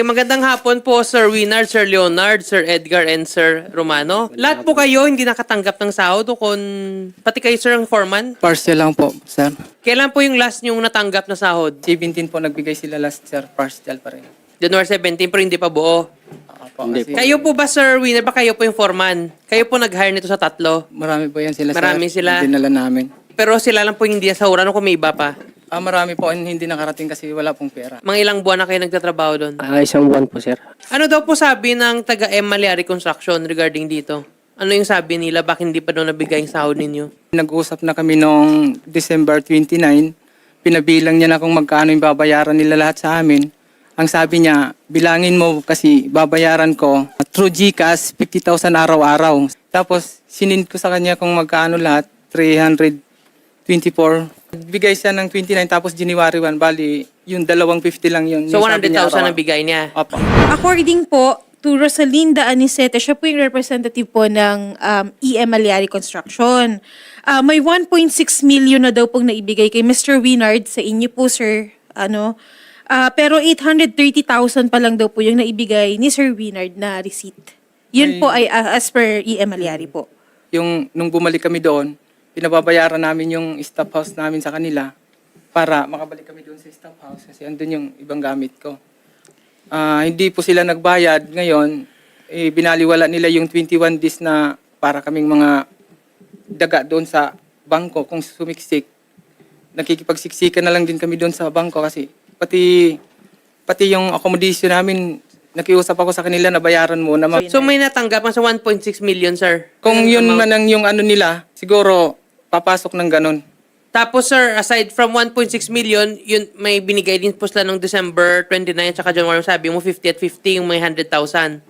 Magandang hapon po, Sir Winard, Sir Leonard, Sir Edgar, and Sir Romano. Lahat po kayo hindi nakatanggap ng sahod o pati kayo, Sir, ang foreman? Partial lang po, sir. Kailan po yung last nyong natanggap na sahod? 17 po nagbigay sila last, sir. Partial pa rin. January 17, pero hindi pa buo. Po, kasi Kayo po ba, Sir Winard, ba kayo po yung foreman? Kayo po nag-hire nito sa tatlo? marami po yan sila, Marami sir. sila. Dinala namin. Pero sila lang po yung hindi nasahuran o kung may iba pa? Marami po ang hindi nakarating kasi wala pong pera. Mga ilang buwan na kayo nagtatrabaho doon? Isang buwan po, sir. Ano daw po sabi ng taga-M. Maliari Construction regarding dito? Ano yung sabi nila? Bakit hindi pa daw nabigay yung sahod ninyo? Nag-uusap na kami noong December 29. Pinabilang niya na kung magkano yung babayaran nila lahat sa amin. Ang sabi niya, bilangin mo kasi babayaran ko through GCash 50,000 araw-araw. Tapos sinind ko sa kanya kung magkano lahat, 324. Bigay siya ng 29 tapos January 1, bali yung 250 lang yun. So, Yung sabi niya 100,000 na araw- bigay niya. Opo. According po to Rosalinda Anicete, siya po yung representative po ng EM Maliari Construction. May 1.6 million na daw pong naibigay kay Mr. Winard sa inyo po, sir. Pero 830,000 pa lang daw po yung naibigay ni Sir Winard na receipt. Yun po ay as per EM Maliari po. Yung nung bumalik kami doon, pinababayaran namin yung staff house namin sa kanila para makabalik kami doon sa staff house kasi andun yung ibang gamit ko. Hindi po sila nagbayad ngayon, binaliwala nila yung 21 days na para kaming mga daga doon sa bangko kung sumiksik. Nakikipagsiksikan na lang din kami doon sa bangko kasi pati yung accommodation namin, nakiusap ako sa kanila na bayaran mo na So, may natanggap sa 1.6 million, sir? kung Yung yun amount. man ang yung ano nila, siguro papasok ng ganun. Tapos, sir, aside from 1.6 million, yun, may binigay din po sila ng December 29 at saka January, sabi mo 50 at 50, yung may 100,000.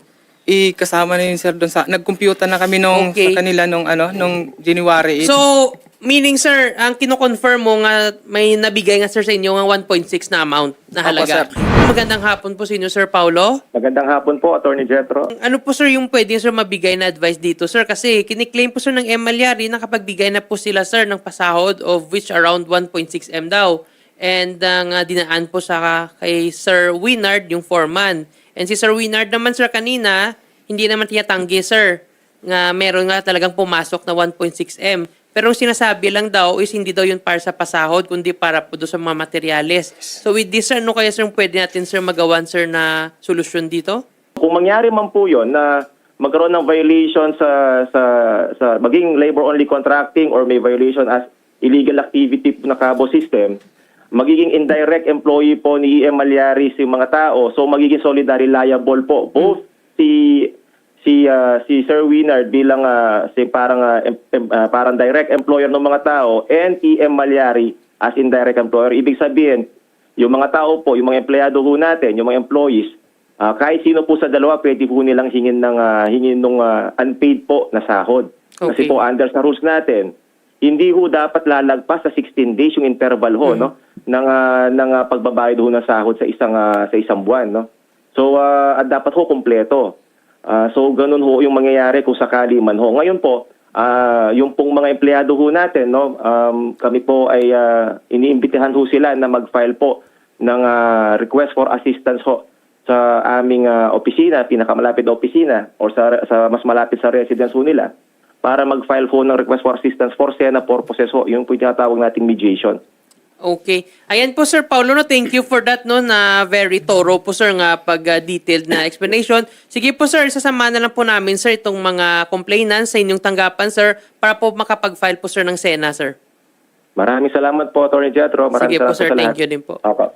Kasama na yun sir doon sa nagkumpyuta na kami nung Okay. sa kanila nung January 8. So, meaning, sir, ang kino-confirm mo nga may nabigay nga, sir, sa inyo nga 1.6 na amount na Opo, halaga. sir. Magandang hapon po sa inyo, Sir Paulo. Magandang hapon po, Attorney Jetro. Ano po, sir, yung pwede, sir, mabigay na advice dito, sir? Kasi kiniklaim po, sir, ng M. Maliari na kapag bigay na po sila, sir, ng pasahod of which around 1.6 M daw. And dinaan po sa kay Sir Winard, yung foreman. And si Sir Winard naman, sir, kanina, hindi naman tiyatanggi, sir, nga meron nga talagang pumasok na 1.6 M. Pero ang sinasabi lang daw is hindi daw yun para sa pasahod, kundi para po doon sa mga materyales. So with this, sir, ano kaya, sir, pwede natin, sir, magawan, sir, na solusyon dito? Kung mangyari man po yun na magkaroon ng violation sa maging labor-only contracting or may violation as illegal activity na cabo system, magiging indirect employee po ni EM Maliari si mga tao, so magiging solidary liable po. Both si Sir Winard bilang parang direct employer ng mga tao and EM Maliari as indirect employer. Ibig sabihin, yung mga tao po, yung mga empleyado ho natin, yung mga employees, kahit sino po sa dalawa, pwede po nilang hingin ng unpaid po na sahod. Kasi Okay. po under sa rules natin, hindi ho dapat lalagpas sa 16 days yung interval ho no ng pagbabayad ho ng sahod sa isang buwan no. So dapat ho kumpleto. So ganun ho yung mangyayari kung sakali man ho. Ngayon po, yung pong mga empleyado ho natin, no, kami po ay iniimbitahan ho sila na mag-file po ng request for assistance ho sa aming opisina, pinakamalapit na opisina or sa mas malapit sa residence ho nila para mag-file ho ng request for assistance for SENA purposes ho. Yung po yung tinatawag nating mediation. Okay. Ayan po, Sir Paulo, no, thank you for that, no, na very thorough po, sir, nga pag-detailed na explanation. Sige po, sir, sasama na lang po namin, sir, itong mga complainants sa inyong tanggapan, sir, para po makapag-file po, sir, ng SENA, sir. Maraming salamat po, Attorney Jetro. Sige Maraming po, salamat sir, sa lahat. thank you din po. Opo.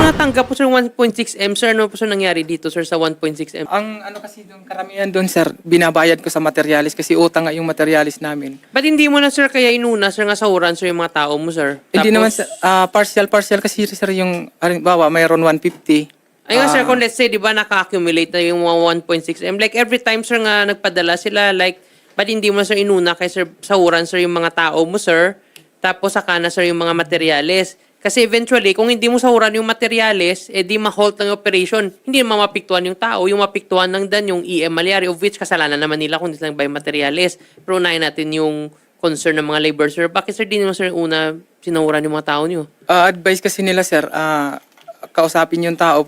Natanggap po, sir, 1.6 M, sir. Ano po, sir, nangyari dito, sir, sa 1.6 M? Ang kasi doon karamihan doon sir, binabayad ko sa materialis kasi utang nga yung materialis namin. Ba't hindi mo na, sir, kaya inuna, sir, nga sahuran, sir, yung mga tao mo, sir? Hindi Tapos- naman sir, partial kasi sir yung halimbawa mayroon 150. Ayun, sir, kung let's say, di ba, naka-accumulate na yung mga 1.6 M. Like, every time, sir, nga nagpadala sila, like, ba't hindi mo, sir, inuna kay, sir, sahuran, sir, yung mga tao mo, sir? Tapos, saka na, sir, yung mga materyales. Kasi eventually, kung hindi mo sahuran yung materyales, di ma-halt ng operation. Hindi naman mapiktuan yung tao. Yung mapiktuan ng dan, yung EM Maliari, of which kasalanan naman nila kung hindi lang ba yung materyales. Pero unahin natin yung concern ng mga labor, sir. Bakit, sir, di naman, sir, una sinahuran yung mga tao niyo? Advice kasi nila sir, kausapin yung tao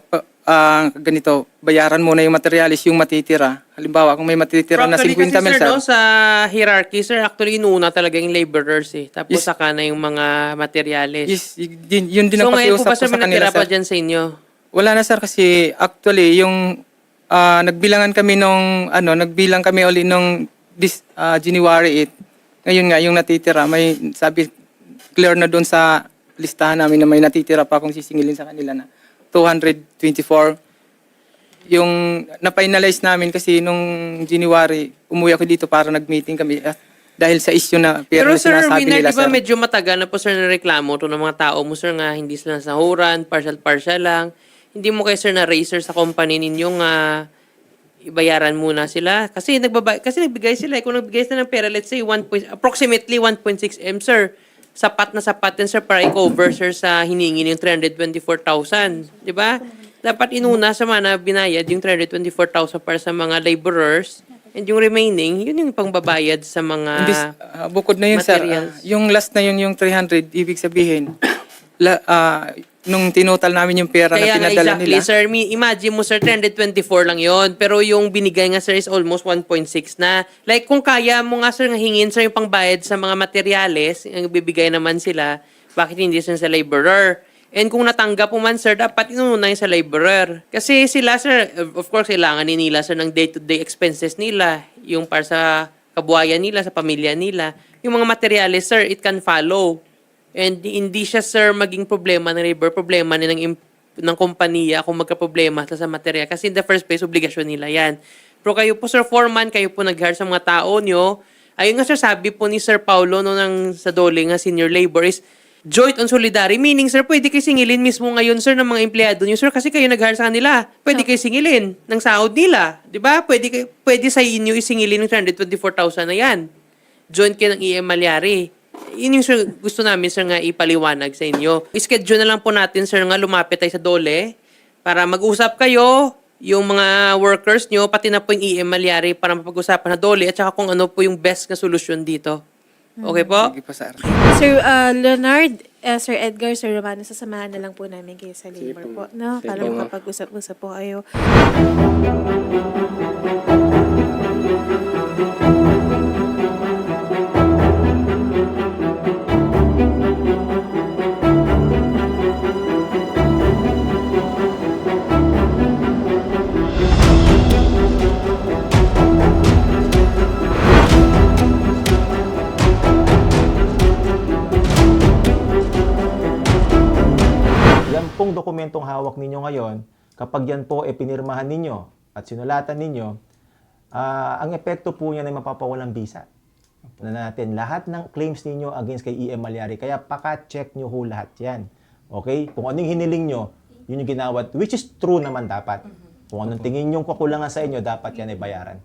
ganito, bayaran muna yung materialis, yung matitira. Halimbawa, kung may matitira na 50 mil, sir, sir. no, sa hierarchy, sir, actually, inuna talaga yung laborers eh. Tapos Yes. saka na yung mga materials. Yes, yun din So ang ngayon po pakiusap ba, ko sir, sa may kanila, natira pa sir. dyan sa inyo? Wala na, sir, kasi actually, yung nagbilang kami uli nung January 8. Ngayon nga, yung natitira, may sabi, clear na doon sa listahan namin na may natitira pa kung sisingilin sa kanila na 224. Yung na-finalize namin kasi nung January, umuwi ako dito para nag-meeting kami dahil sa issue na pera Pero na sir, sinasabi Winner, nila, di ba sir. medyo matagal na po sir na reklamo to ng mga tao mo sir nga hindi sila nasahuran, partial lang. Hindi mo kayo sir na raise sa company ninyong ibayaran muna sila. Kasi nagbigay sila. Kung nagbigay sila ng pera, let's say approximately 1.6 M sir. Sapat na sapat din sir para i-cover sir sa hiningi yung 324,000. Di ba? Dapat inuna sa mana binayad yung 324,000 para sa mga laborers. And yung remaining, yun yung pangbabayad sa mga Bukod na yun, sir. materials. Yung last na yun, yung 300, ibig sabihin, nung tinotal namin yung pera Kaya na nga pinadala exactly, nila. sir. Imagine mo, sir, 324 lang yon. Pero yung binigay nga, sir, is almost 1.6 na. Like, kung kaya mo nga, sir, nga hingin, sir, yung pangbayad sa mga materyales, yung bibigay naman sila, bakit hindi sir sa laborer? And kung natanggap mo man, sir, dapat inuna yung sa laborer. Kasi sila, sir, of course, kailangan nila, sir, ng day-to-day expenses nila. Yung para sa kabuhayan nila, sa pamilya nila. Yung mga materyales, sir, it can follow. And hindi siya, sir, maging problema ng labor. Problema na ng kompanya kung magka-problema sa material. Kasi in the first place, obligasyon nila yan. Pero kayo po, sir, foreman, kayo po nag-hire sa mga tao nyo. Ayun nga, sir, sabi po ni Sir Paulo no, sa Dole nga senior labor is joint on solidarity. Meaning, sir, pwede kayo singilin mismo ngayon, sir, ng mga empleyado nyo, sir, kasi kayo nag-hire sa kanila. Pwede kayo singilin ng sahod nila. Di ba? Pwede sa inyo isingilin ng 324,000 na yan. Joint kayo ng EM Malyari. Yun yung sir, gusto namin, sir, nga ipaliwanag sa inyo. I-schedule na lang po natin, sir, nga lumapit tayo sa Dole para mag-usap kayo, yung mga workers nyo, pati na po yung EM Malyari para mapag-usapan na Dole at saka kung ano po yung best na solusyon dito. Okay po? Sige po, sir. Sir Leonard, Sir Edgar, Sir Romano, sasamahan na lang po namin kayo sa labor po, no? Para makapag-usap-usap po kayo. Yan pong dokumentong hawak ninyo ngayon, kapag yan po pinirmahan ninyo at sinulatan ninyo, ang epekto po niyan ay mapapawalang bisa. Na natin lahat ng claims ninyo against kay EM Malyari. Kaya paka-check nyo ho lahat yan. Okay? Kung anong hiniling nyo, yun yung ginawa, which is true naman dapat. Kung anong tingin yung kakulangan sa inyo, dapat yan ay bayaran.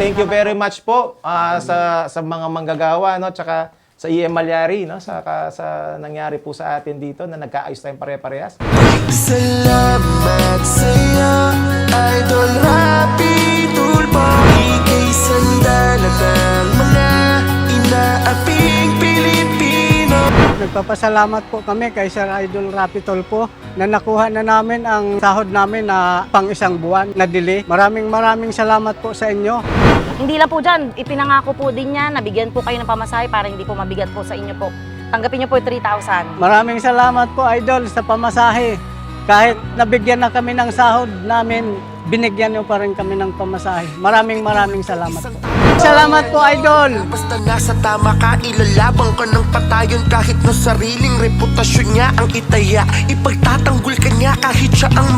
Thank you very much po sa mga manggagawa, no, tsaka sa EM Malyari, no, sa nangyari po sa atin dito na nagkaayos tayong pare-parehas. Salamat sa'yo, Idol Rapi Tulpo. Ika'y sandalan ng mga inaaping Pilipino. Nagpapasalamat po kami kay Sir Idol Rapi Tulpo na nakuha na namin ang sahod namin na pang isang buwan na delay. Maraming salamat po sa inyo. Hindi lang po dyan, ipinangako po din niya, nabigyan po kayo ng pamasahe para hindi po mabigat po sa inyo po. Tanggapin niyo po yung 3,000. Maraming salamat po, Idol, sa pamasahe. Kahit nabigyan na kami ng sahod namin, binigyan niyo pa rin kami ng pamasahe. Maraming salamat po. Salamat po, Idol! Basta nasa tama ka, ilalabang ka ng patayon. Kahit na sariling reputasyon niya ang itaya, ipagtatanggol ka niya kahit siya ang